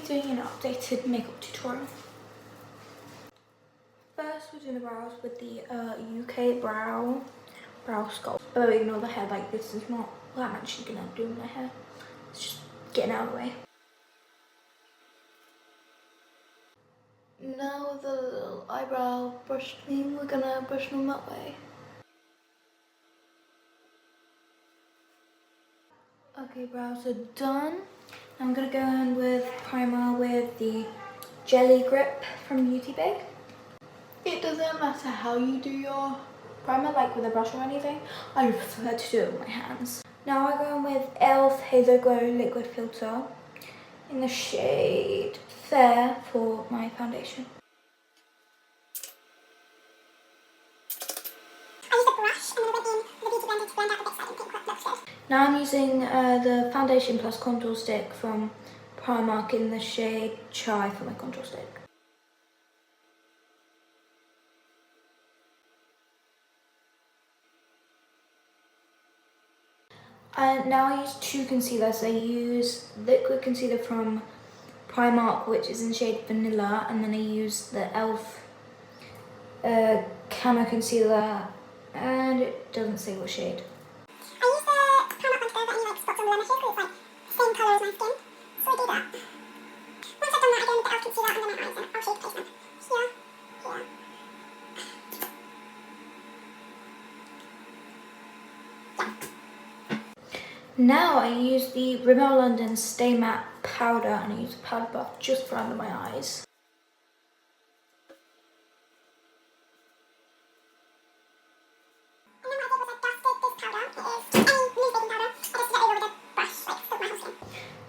doing an updated makeup tutorial. First, we're doing the brows with the UK brow sculpt. Oh, ignore the hair, like this is not what I'm actually gonna do with my hair. It's just getting out of the way. Now with the little eyebrow brush thing, we're gonna brush them that way. Okay, brows are done. I'm gonna go in with primer with the Jelly Grip from Beauty Bay. It doesn't matter how you do your primer, like with a brush or anything. I prefer to do it with my hands. Now I go in with e.l.f. Hazel Glow Liquid Filter in the shade Fair for my foundation. Now I'm using the Foundation Plus Contour Stick from Primark in the shade Chai for my contour stick. And now I use two concealers. I use liquid concealer from Primark, which is in the shade Vanilla, and then I use the e.l.f. Camo Concealer, and it doesn't say what shade. I use the Primark one to go over any like spots on the lemon shade because it's like the same colour as my skin, so I do that. Once I've done that, I go in with the e.l.f. concealer under my eyes and I'll shade placement. Here, here. Now I use the Rimmel London Stay Matte powder, and I use a powder puff just for under my eyes.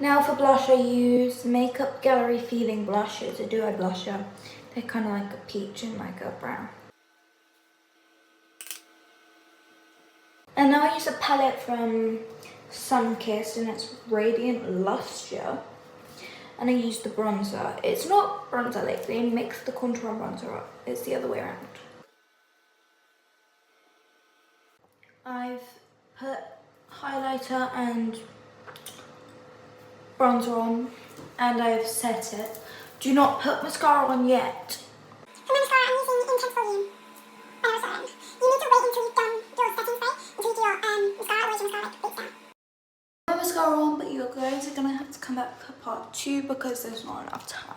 Now for blush, I use Makeup Gallery Feeling Blush. It's a duo blusher. They're kind of like a peach and like a brown. And now I use a palette from Sunkissed, and it's Radiant Lustre. And I use the bronzer. It's not bronzer, like they mix the contour and bronzer up. It's the other way around. I've put highlighter and bronzer on, and I've set it. Do not put mascara on yet. For my mascara, I'm using Intense Volume. When I was starting. You need to wait until you've done your setting spray until you do your mascara, otherwise your mascara like breaks down. I have mascara on, but you guys are gonna have to come back for part 2 because there's not enough time.